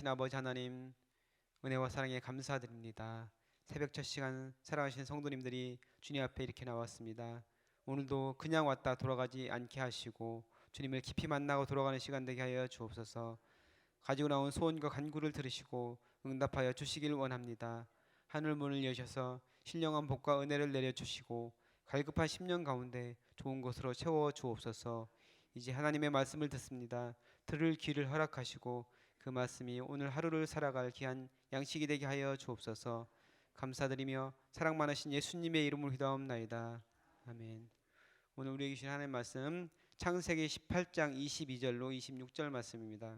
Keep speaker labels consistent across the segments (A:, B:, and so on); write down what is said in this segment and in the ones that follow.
A: 살아계신 아버지 하나님, 은혜와 사랑에 감사드립니다. 새벽 첫 시간 사랑하시는 성도님들이 주님 앞에 이렇게 나왔습니다. 오늘도 그냥 왔다 돌아가지 않게 하시고 주님을 깊이 만나고 돌아가는 시간 되게 하여 주옵소서. 가지고 나온 소원과 간구를 들으시고 응답하여 주시길 원합니다. 하늘 문을 여셔서 신령한 복과 은혜를 내려주시고 갈급한 심령 가운데 좋은 것으로 채워 주옵소서. 이제 하나님의 말씀을 듣습니다. 들을 귀를 허락하시고 그 말씀이 오늘 하루를 살아갈 귀한 양식이 되게 하여 주옵소서. 감사드리며 사랑 많으신 예수님의 이름으로 기도하옵나이다. 아멘. 오늘 우리에게 주신 하나님의 말씀 창세기 18장 22절로 26절 말씀입니다.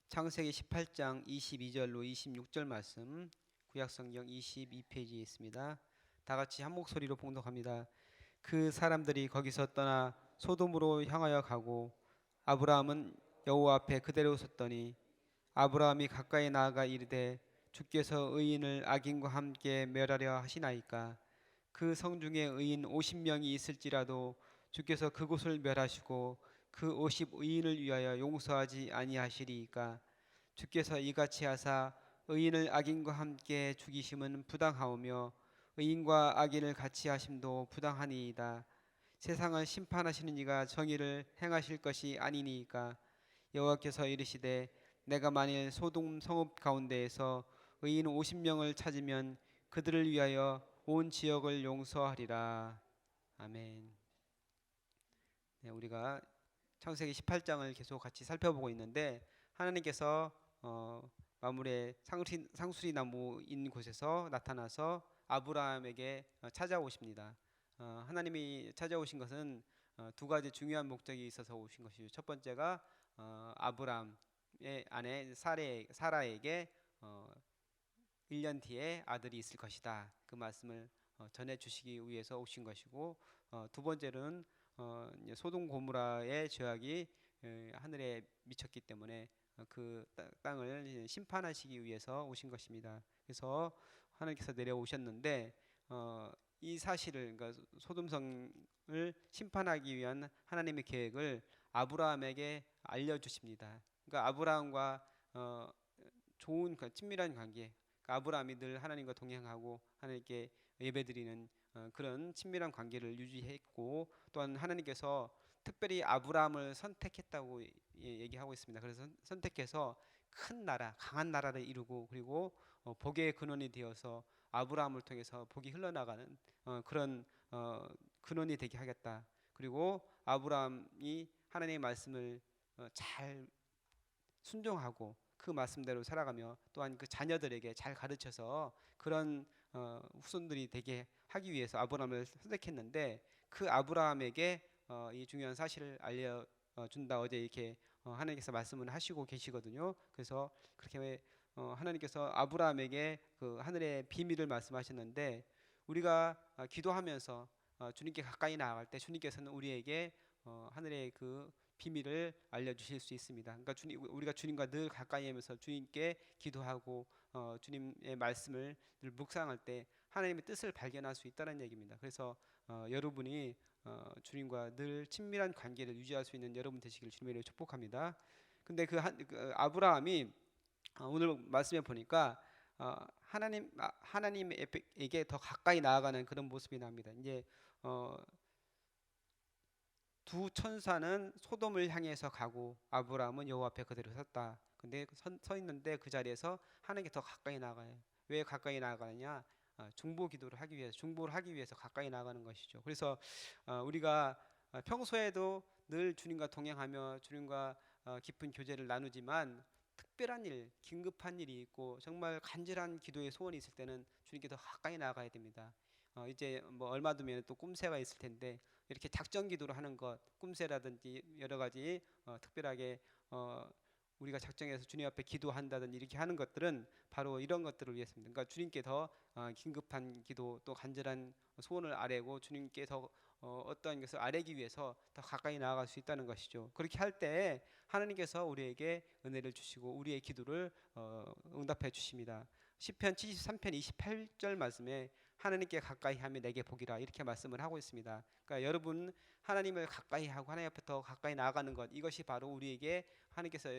A: 창세기 18장 22절로 26절 말씀 구약성경 22페이지에 있습니다. 다 같이 한 목소리로 봉독합니다. 그 사람들이 거기서 떠나 소돔으로 향하여 가고 아브라함은 여호와 앞에 그대로 섰더니 아브라함이 가까이 나아가 이르되 주께서 의인을 악인과 함께 멸하려 하시나이까. 그 성중에 의인 50명이 있을지라도 주께서 그곳을 멸하시고 그 50의인을 위하여 용서하지 아니하시리이까. 주께서 이같이 하사 의인을 악인과 함께 죽이심은 부당하오며 의인과 악인을 같이 하심도 부당하니이다. 세상을 심판하시는 이가 정의를 행하실 것이 아니니이까. 여호와께서 이르시되 내가 만일 소돔 성읍 가운데에서 의인 50명을 찾으면 그들을 위하여 온 지역을 용서하리라. 아멘. 네, 우리가 창세기 18장을 계속 같이 살펴보고 있는데 하나님께서 마물의 상수리 나무인 곳에서 나타나서 아브라함에게 찾아오십니다. 하나님이 찾아오신 것은 두 가지 중요한 목적이 있어서 오신 것이죠. 첫 번째가 아브라함의 아내 사라에게 1년 뒤에 아들이 있을 것이다. 그 말씀을 전해 주시기 위해서 오신 것이고, 두 번째는 소돔 고모라의 죄악이 하늘에 미쳤기 때문에 그 땅을 심판하시기 위해서 오신 것입니다. 그래서 하나님께서 내려오셨는데 이 사실을, 그러니까 소돔성을 심판하기 위한 하나님의 계획을 아브라함에게 알려주십니다. 그러니까 아브라함과 좋은 친밀한 관계, 그러니까 아브라함이 늘 하나님과 동행하고 하나님께 예배드리는 그런 친밀한 관계를 유지했고, 또한 하나님께서 특별히 아브라함을 선택했다고 얘기하고 있습니다. 그래서 선택해서 큰 나라, 강한 나라를 이루고, 그리고 복의 근원이 되어서 아브라함을 통해서 복이 흘러나가는 그런 근원이 되게 하겠다. 그리고 아브라함이 하나님의 말씀을 잘 순종하고 그 말씀대로 살아가며 또한 그 자녀들에게 잘 가르쳐서 그런 후손들이 되게 하기 위해서 아브라함을 선택했는데, 그 아브라함에게 이 중요한 사실을 알려준다. 어제 이렇게 하나님께서 말씀을 하시고 계시거든요. 그래서 그렇게 하나님께서 아브라함에게 그 하늘의 비밀을 말씀하셨는데, 우리가 기도하면서 주님께 가까이 나아갈 때 주님께서는 우리에게 하늘의 그 비밀을 알려주실 수 있습니다. 그러니까 우리가 주님과 늘 가까이 하면서 주님께 기도하고 주님의 말씀을 늘 묵상할 때 하나님의 뜻을 발견할 수 있다는 얘기입니다. 그래서 여러분이 주님과 늘 친밀한 관계를 유지할 수 있는 여러분 되시길 주님으로 축복합니다. 근데 그 아브라함이 오늘 말씀에 보니까 하나님에게 더 가까이 나아가는 그런 모습이 납니다. 이제 두 천사는 소돔을 향해서 가고 아브라함은 여호와 앞에 그대로 섰다. 근데 서 있는데 그 자리에서 하나님께 더 가까이 나가요. 왜 가까이 나가느냐? 중보를 하기 위해서 가까이 나가는 것이죠. 그래서 우리가 평소에도 늘 주님과 동행하며 주님과 깊은 교제를 나누지만 특별한 일, 긴급한 일이 있고 정말 간절한 기도의 소원이 있을 때는 주님께 더 가까이 나가야 됩니다. 이제 뭐 얼마 뒤면 또 꼼새가 있을 텐데 이렇게 작정 기도를 하는 것, 꼼새라든지 여러 가지 특별하게 우리가 작정해서 주님 앞에 기도한다든지 이렇게 하는 것들은 바로 이런 것들을 위해서입니다. 그러니까 주님께 더 긴급한 기도, 또 간절한 소원을 아뢰고 주님께 더 어떠한 것을 아뢰기 위해서 더 가까이 나아갈 수 있다는 것이죠. 그렇게 할 때 하나님께서 우리에게 은혜를 주시고 우리의 기도를 응답해 주십니다. 시편 73편 28절 말씀에 하나님께 가까이 하면 내게 복이라 이렇게 말씀을 하고 있습니다. 그러니까 여러분 하나님을 가까이 하고 하나님 앞에 더 가까이 나아가는 것, 이것이 바로 우리에게 하나님께서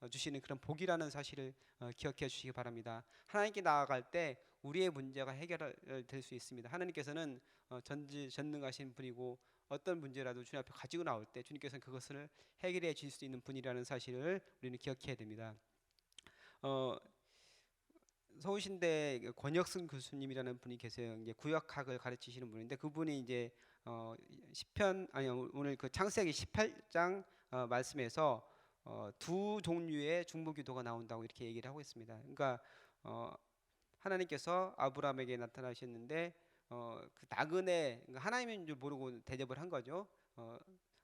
A: 주시는 그런 복이라는 사실을 기억해 주시기 바랍니다. 하나님께 나아갈 때 우리의 문제가 해결될 수 있습니다. 하나님께서는 전지전능하신 분이고 어떤 문제라도 주님 앞에 가지고 나올 때 주님께서는 그것을 해결해 주실 수 있는 분이라는 사실을 우리는 기억해야 됩니다. 서울신대 권혁승 교수님이라는 분이 계세요. 이제 구역학을 가르치시는 분인데 그분이 이제 시편 아니 오늘 그 창세기 18장 말씀에서 두 종류의 중보기도가 나온다고 이렇게 얘기를 하고 있습니다. 그러니까 하나님께서 아브라함에게 나타나셨는데 그 나그네, 그러니까 하나님인 줄 모르고 대접을 한 거죠.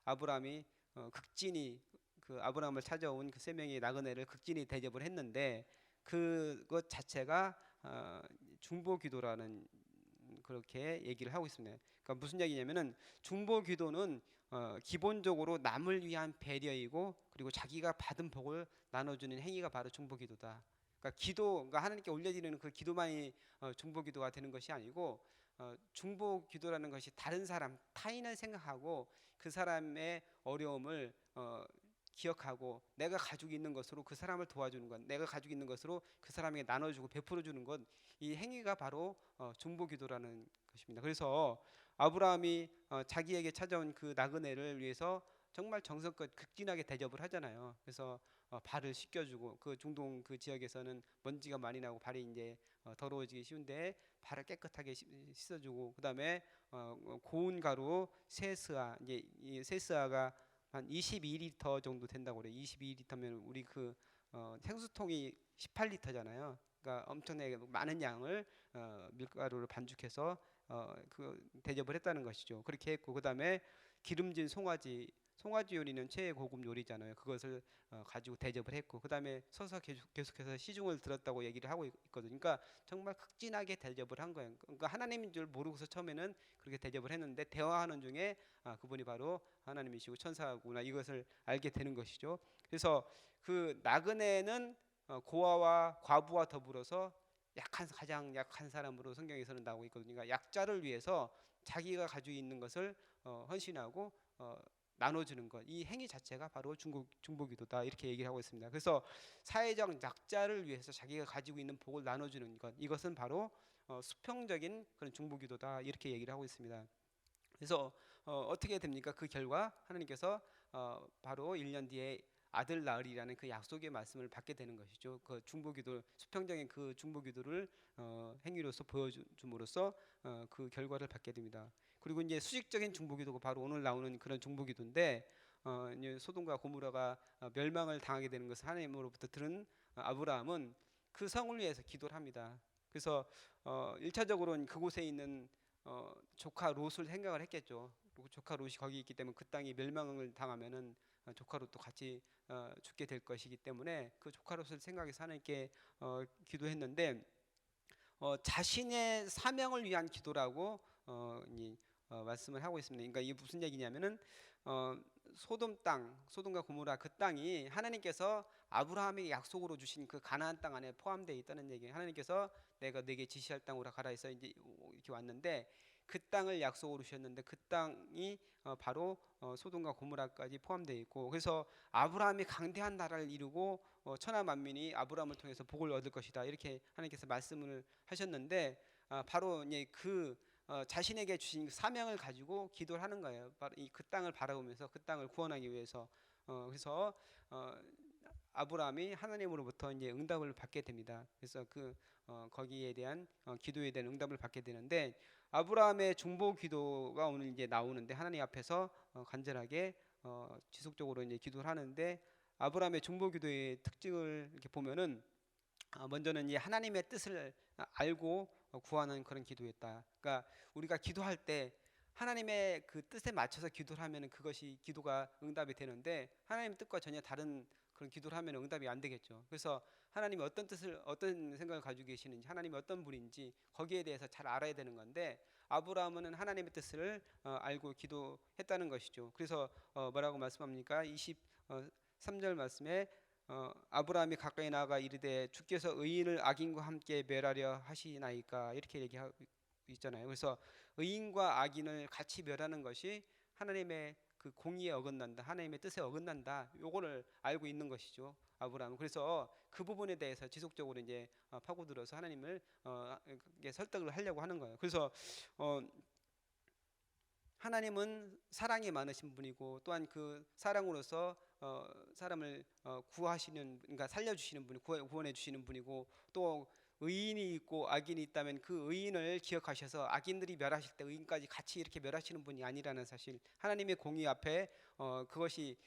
A: 아브라함이 극진히 그 아브라함을 찾아온 그 세 명의 나그네를 극진히 대접을 했는데 그것 자체가 중보기도라는 그렇게 얘기를 하고 있습니다. 그러니까 무슨 얘기냐면은 중보기도는 기본적으로 남을 위한 배려이고 그리고 자기가 받은 복을 나눠주는 행위가 바로 중보기도다. 그러니까 하나님께 올려드리는 그 기도만이 중보기도가 되는 것이 아니고 중보기도라는 것이 다른 사람, 타인을 생각하고 그 사람의 어려움을 기억하고 내가 가지고 있는 것으로 그 사람을 도와주는 것, 내가 가지고 있는 것으로 그 사람에게 나눠주고 베풀어주는 것, 이 행위가 바로 중보기도라는 것입니다. 그래서 아브라함이 자기에게 찾아온 그 나그네를 위해서 정말 정성껏 극진하게 대접을 하잖아요. 그래서 발을 씻겨주고 그 중동 그 지역에서는 먼지가 많이 나고 발이 이제 더러워지기 쉬운데 발을 깨끗하게 씻어주고 그다음에 고운 가루 세스아, 이제 이 세스아가 한 22리터 정도 된다고 그래요. 22리터면 우리 그 생수통이 18리터잖아요. 그러니까 엄청나게 많은 양을 밀가루를 반죽해서 그 대접을 했다는 것이죠. 그렇게 했고 그다음에 기름진 송아지 요리는 최고급 요리잖아요. 그것을 가지고 대접을 했고 그다음에 서서 계속해서 시중을 들었다고 얘기를 하고 있거든요. 그러니까 정말 극진하게 대접을 한 거예요. 그러니까 하나님인 줄 모르고서 처음에는 그렇게 대접을 했는데 대화하는 중에 그분이 바로 하나님이시고 천사구나 이것을 알게 되는 것이죠. 그래서 그 나그네는 고아와 과부와 더불어서 가장 약한 사람으로 성경에서는 나오고 있거든요. 그러니까 약자를 위해서 자기가 가지고 있는 것을 헌신하고 나눠주는 것, 이 행위 자체가 바로 중보기도다 이렇게 얘기를 하고 있습니다. 그래서 사회적 약자를 위해서 자기가 가지고 있는 복을 나눠주는 것, 이것은 바로 수평적인 그런 중보기도다 이렇게 얘기를 하고 있습니다. 그래서 어떻게 됩니까? 그 결과 하나님께서 바로 1년 뒤에 아들 낳으리라는 그 약속의 말씀을 받게 되는 것이죠. 그 중보기도 수평적인 그 중보기도를 행위로서 보여줌으로써 그 결과를 받게 됩니다. 그리고 이제 수직적인 중보기도가 바로 오늘 나오는 그런 중보기도인데 이제 소돔과 고모라가 멸망을 당하게 되는 것을 하나님으로부터 들은 아브라함은 그 성을 위해서 기도를 합니다. 그래서 1차적으로는 그곳에 있는 조카 롯을 생각을 했겠죠. 조카 롯이 거기 있기 때문에 그 땅이 멸망을 당하면은 조카 롯도 같이 죽게 될 것이기 때문에 그 조카 롯을 생각해서 하나님께 기도했는데 자신의 사명을 위한 기도라고 말씀을 하고 있습니다. 그러니까 이게 무슨 얘기냐면은 소돔과 고모라 그 땅이 하나님께서 아브라함에게 약속으로 주신 그 가나안 땅 안에 포함되어 있다는 얘기예요. 하나님께서 내가 네게 지시할 땅으로 가라 해서 이제 이렇게 왔는데 그 땅을 약속으로 주셨는데 그 땅이 바로 소돔과 고모라까지 포함되어 있고 그래서 아브라함이 강대한 나라를 이루고 천하 만민이 아브라함을 통해서 복을 얻을 것이다 이렇게 하나님께서 말씀을 하셨는데 바로 이제 그 자신에게 주신 사명을 가지고 기도를 하는 거예요. 바로 그 땅을 바라보면서 그 땅을 구원하기 위해서 그래서 아브라함이 하나님으로부터 이제 응답을 받게 됩니다. 그래서 거기에 대한 기도에 대한 응답을 받게 되는데 아브라함의 중보 기도가 오늘 이제 나오는데 하나님 앞에서 간절하게 지속적으로 이제 기도를 하는데 아브라함의 중보 기도의 특징을 이렇게 보면은 먼저는 이제 하나님의 뜻을 알고 구하는 그런 기도였다. 그러니까 우리가 기도할 때 하나님의 그 뜻에 맞춰서 기도를 하면 그것이 기도가 응답이 되는데 하나님의 뜻과 전혀 다른 그런 기도를 하면 응답이 안 되겠죠. 그래서 하나님이 어떤 생각을 가지고 계시는지 하나님이 어떤 분인지 거기에 대해서 잘 알아야 되는 건데 아브라함은 하나님의 뜻을 알고 기도했다는 것이죠. 그래서 뭐라고 말씀합니까? 23절 말씀에 아브라함이 가까이 나아가 이르되 주께서 의인을 악인과 함께 멸하려 하시나이까 이렇게 얘기하고 있잖아요. 그래서 의인과 악인을 같이 멸하는 것이 하나님의 그 공의에 어긋난다, 하나님의 뜻에 어긋난다. 요거를 알고 있는 것이죠, 아브라함은. 그래서 그 부분에 대해서 지속적으로 이제 파고들어서 하나님을 이게 설득을 하려고 하는 거예요. 그래서 어, 하나님은 사랑이 많으신 분이고 또한 그 사랑으로서 사람을 구하시는, 그러니까 살려주시는 분이, 구원해 주시는 분이고, 또 의인이 있고 악인이 있다면 그 의인을 기억하셔서 악인들이 멸하실 때 의인까지 같이 이렇게 멸하시는 분이 아니라는 사실, 하나님의 공의 앞에 그것이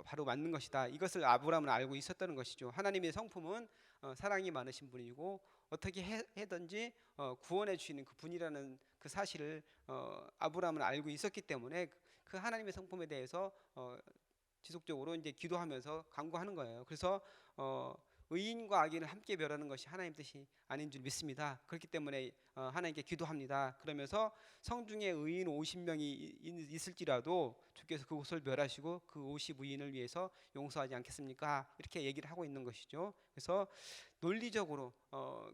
A: 바로 맞는 것이다. 이것을 아브라함은 알고 있었다는 것이죠. 하나님의 성품은 사랑이 많으신 분이고 어떻게 해든지 구원해 주시는 그 분이라는 그 사실을 아브라함은 알고 있었기 때문에 그 하나님의 성품에 대해서 지속적으로 이제 기도하면서 간구하는 거예요. 그래서 의인과 악인을 함께 멸하는 것이 하나님 뜻이 아닌 줄 믿습니다. 그렇기 때문에 하나님께 기도합니다. 그러면서 성중에 의인 50명이 있을지라도 주께서 그곳을 멸하시고 그 50의인을 위해서 용서하지 않겠습니까? 이렇게 얘기를 하고 있는 것이죠. 그래서 논리적으로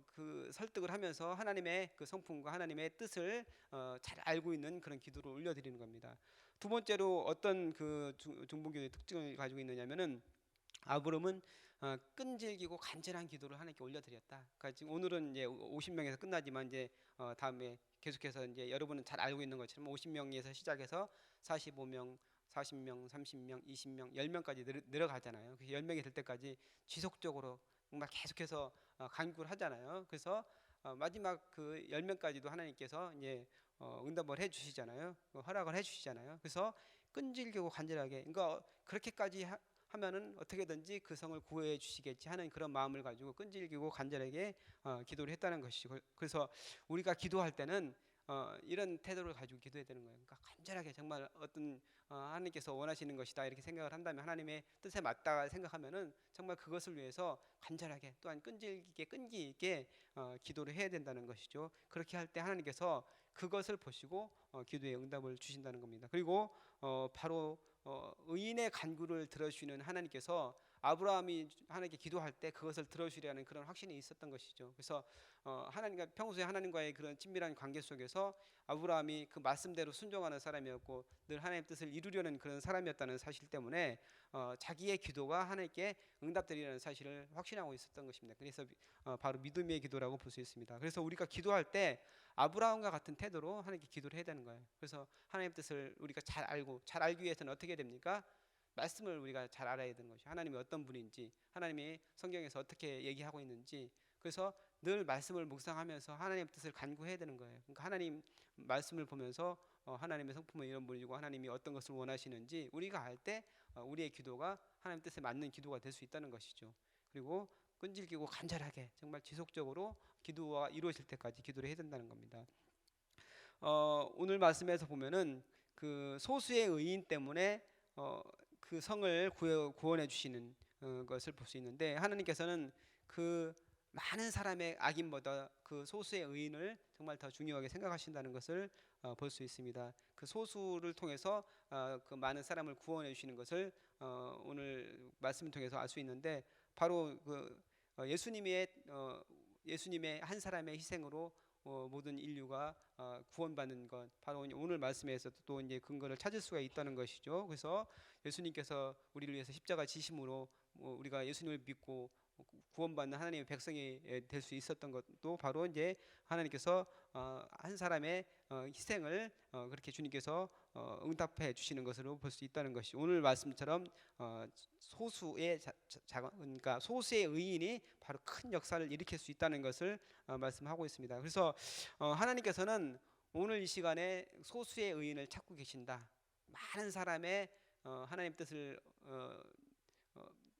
A: 그 설득을 하면서 하나님의 그 성품과 하나님의 뜻을 잘 알고 있는 그런 기도를 올려드리는 겁니다. 두 번째로 어떤 그 중보기도의 특징을 가지고 있느냐면은, 아브람은 끈질기고 간절한 기도를 하나님께 올려드렸다. 그러니까 지금 오늘은 이제 50명에서 끝나지만 이제 다음에 계속해서 이제 여러분은 잘 알고 있는 것처럼 50명에서 시작해서 45명, 40명, 30명, 20명, 10명까지 늘어가잖아요. 그래서 10명이 될 때까지 지속적으로 정말 계속해서 간구를 하잖아요. 그래서 마지막 그 10명까지도 하나님께서 이제 응답을 해 주시잖아요. 허락을 해 주시잖아요. 그래서 끈질기고 간절하게, 그러니까 그렇게까지 하면은 어떻게든지 그 성을 구해 주시겠지 하는 그런 마음을 가지고 끈질기고 간절하게 기도를 했다는 것이죠. 그래서 우리가 기도할 때는 이런 태도를 가지고 기도해야 되는 거예요. 그러니까 간절하게, 정말 어떤 하나님께서 원하시는 것이다 이렇게 생각을 한다면, 하나님의 뜻에 맞다 생각하면은 정말 그것을 위해서 간절하게, 또한 끈질기게, 끈기 있게 기도를 해야 된다는 것이죠. 그렇게 할 때 하나님께서 그것을 보시고 기도에 응답을 주신다는 겁니다. 그리고 바로 의인의 간구를 들어주시는 하나님께서 아브라함이 하나님께 기도할 때 그것을 들어주리라는 그런 확신이 있었던 것이죠. 그래서 하나님과 평소에 하나님과의 그런 친밀한 관계 속에서 아브라함이 그 말씀대로 순종하는 사람이었고 늘 하나님의 뜻을 이루려는 그런 사람이었다는 사실 때문에 자기의 기도가 하나님께 응답되리라는 사실을 확신하고 있었던 것입니다. 그래서 바로 믿음의 기도라고 볼 수 있습니다. 그래서 우리가 기도할 때 아브라함과 같은 태도로 하나님께 기도를 해야 되는 거예요. 그래서 하나님의 뜻을 우리가 잘 알기 위해서는 어떻게 됩니까? 말씀을 우리가 잘 알아야 되는 것이, 하나님이 어떤 분인지, 하나님이 성경에서 어떻게 얘기하고 있는지, 그래서 늘 말씀을 묵상하면서 하나님의 뜻을 간구해야 되는 거예요. 그러니까 하나님 말씀을 보면서 하나님의 성품은 이런 분이고 하나님이 어떤 것을 원하시는지 우리가 알 때 우리의 기도가 하나님 뜻에 맞는 기도가 될 수 있다는 것이죠. 그리고 끈질기고 간절하게 정말 지속적으로 기도가 이루어질 때까지 기도를 해야 된다는 겁니다. 오늘 말씀에서 보면은 그 소수의 의인 때문에 그 성을 구원해 주시는 것을 볼 수 있는데, 하나님께서는 그 많은 사람의 악인보다 그 소수의 의인을 정말 더 중요하게 생각하신다는 것을 볼 수 있습니다. 그 소수를 통해서 그 많은 사람을 구원해 주시는 것을 오늘 말씀을 통해서 알 수 있는데, 바로 그 예수님의 한 사람의 희생으로 모든 인류가 구원받는 것, 바로 오늘 말씀에서 또 이제 근거를 찾을 수가 있다는 것이죠. 그래서 예수님께서 우리를 위해서 십자가 지심으로 우리가 예수님을 믿고 구원받는 하나님의 백성이 될 수 있었던 것도 바로 이제 하나님께서 한 사람의 희생을 그렇게 주님께서 응답해 주시는 것으로 볼 수 있다는 것이, 오늘 말씀처럼 소수의 그러니까 소수의 의인이 바로 큰 역사를 일으킬 수 있다는 것을 말씀하고 있습니다. 그래서 하나님께서는 오늘 이 시간에 소수의 의인을 찾고 계신다. 많은 사람의 하나님 뜻을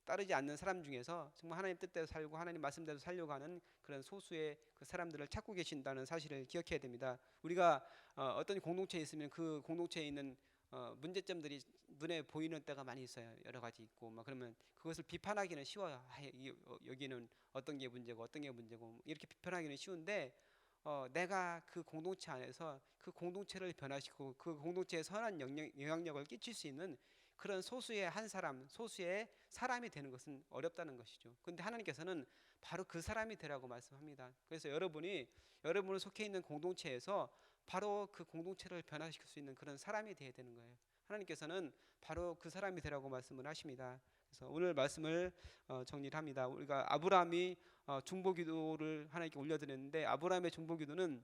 A: 따르지 않는 사람 중에서 정말 하나님 뜻대로 살고 하나님 말씀대로 살려고 하는 그런 소수의 그 사람들을 찾고 계신다는 사실을 기억해야 됩니다. 우리가 어떤 공동체에 있으면 그 공동체에 있는 문제점들이 눈에 보이는 때가 많이 있어요. 여러 가지 있고 막 그러면 그것을 비판하기는 쉬워요. 여기는 어떤 게 문제고 어떤 게 문제고 이렇게 비판하기는 쉬운데, 내가 그 공동체 안에서 그 공동체를 변화시키고 그 공동체에 선한 영향력을 끼칠 수 있는 그런 소수의 한 사람, 소수의 사람이 되는 것은 어렵다는 것이죠. 근데 하나님께서는 바로 그 사람이 되라고 말씀합니다. 그래서 여러분이 여러분을 속해 있는 공동체에서 바로 그 공동체를 변화시킬 수 있는 그런 사람이 되어야 되는 거예요. 하나님께서는 바로 그 사람이 되라고 말씀을 하십니다. 그래서 오늘 말씀을 정리를 합니다. 우리가 아브라함이 중보기도를 하나님께 올려드렸는데, 아브라함의 중보기도는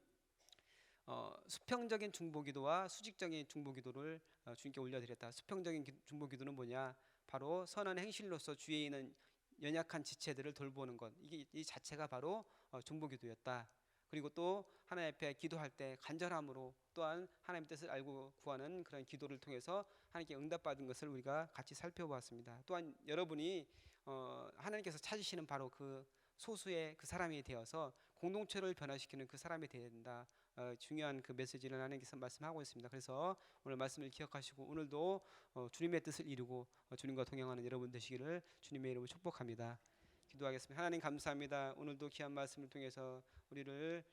A: 수평적인 중보기도와 수직적인 중보기도를 주님께 올려드렸다. 수평적인 중보기도는 뭐냐? 바로 선한 행실로서 주위에 있는 연약한 지체들을 돌보는 것. 이게 이 자체가 바로 중보기도였다. 그리고 또 하나님 앞에 기도할 때 간절함으로 또한 하나님의 뜻을 알고 구하는 그런 기도를 통해서 하나님께 응답받은 것을 우리가 같이 살펴보았습니다. 또한 여러분이 하나님께서 찾으시는 바로 그 소수의 그 사람이 되어서 공동체를 변화시키는 그 사람이 되어야 된다. 중요한 그 메시지를 하나님께서 말씀하고 있습니다. 그래서 오늘 말씀을 기억하시고 오늘도 주님의 뜻을 이루고 주님과 동행하는 여러분 되시기를 주님의 이름으로 축복합니다. 기도하겠습니다. 하나님 감사합니다. 오늘도 귀한 말씀을 통해서 우리를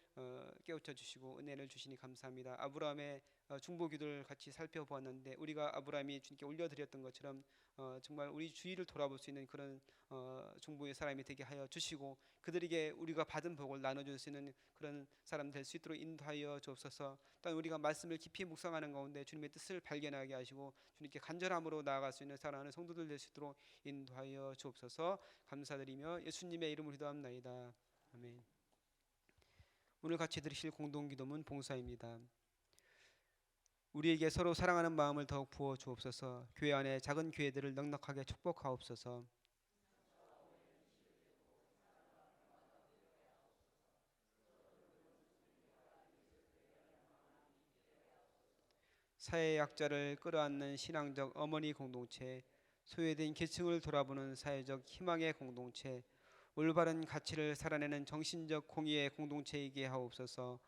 A: 깨우쳐 주시고 은혜를 주시니 감사합니다. 아브라함의 중보기도를 같이 살펴보았는데 우리가 아브라함이 주님께 올려드렸던 것처럼 정말 우리 주위를 돌아볼 수 있는 그런 중보의 사람이 되게 하여 주시고 그들에게 우리가 받은 복을 나눠줄 수 있는 그런 사람 될 수 있도록 인도하여 주옵소서. 또한 우리가 말씀을 깊이 묵상하는 가운데 주님의 뜻을 발견하게 하시고 주님께 간절함으로 나아갈 수 있는 사랑하는 성도들 될 수 있도록 인도하여 주옵소서. 감사드리며 예수님의 이름으로 기도합나이다. 아멘. 오늘 같이 드리실 공동기도문 봉사입니다. 우리에게 서로 사랑하는 마음을 더욱 부어 주옵소서. 교회 안에 작은 교회들을 넉넉하게 축복하옵소서. 사회의 약자를 끌어안는 신앙적 어머니 공동체, 소외된 계층을 돌아보는 사회적 희망의 공동체, 올바른 가치를 살아내는 정신적 공의의 공동체이게 하옵소서.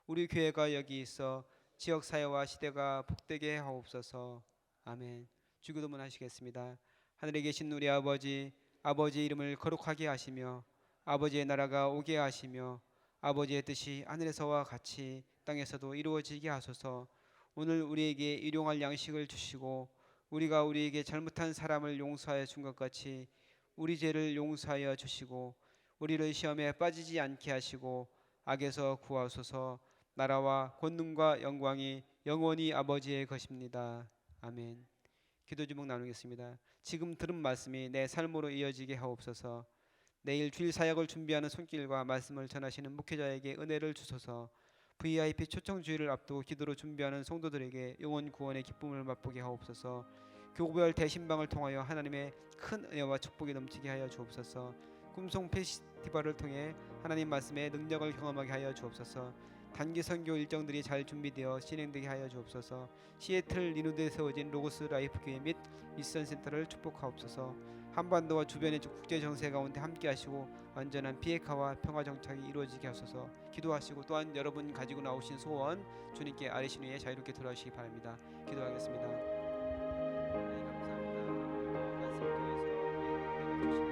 A: 우리 교회가 여기 있어 지역사회와 시대가 복되게 하옵소서. 아멘. 주기도문 하시겠습니다. 하늘에 계신 우리 아버지, 아버지의 이름을 거룩하게 하시며 아버지의 나라가 오게 하시며 아버지의 뜻이 하늘에서와 같이 땅에서도 이루어지게 하소서. 오늘 우리에게 일용할 양식을 주시고 우리가 우리에게 잘못한 사람을 용서하여 준 것 같이 우리 죄를 용서하여 주시고 우리를 시험에 빠지지 않게 하시고 악에서 구하소서. 나라와 권능과 영광이 영원히 아버지의 것입니다. 아멘. 기도 제목 나누겠습니다. 지금 들은 말씀이 내 삶으로 이어지게 하옵소서. 내일 주일 사역을 준비하는 손길과 말씀을 전하시는 목회자에게 은혜를 주소서. VIP 초청 주일을 앞두고 기도로 준비하는 성도들에게 영혼 구원의 기쁨을 맛보게 하옵소서. 교구별 대신방을 통하여 하나님의 큰 은혜와 축복이 넘치게 하여 주옵소서. 꿈송 페스티벌을 통해 하나님 말씀의 능력을 경험하게 하여 주옵소서. 단기 선교 일정들이 잘 준비되어 진행되게 하여 주옵소서. 시애틀 리누드에 세워진 로고스 라이프 교회 및 미션 센터를 축복하옵소서. 한반도와 주변의 국제 정세 가운데 함께 하시고 완전한 비핵화와 평화 정착이 이루어지게 하소서. 기도하시고 또한 여러분 가지고 나오신 소원 주님께 아뢰신 후에 자유롭게 돌아오시기 바랍니다. 기도하겠습니다. 하나님 감사합니다. 말씀을 통해서 우리에게 은혜를 주시는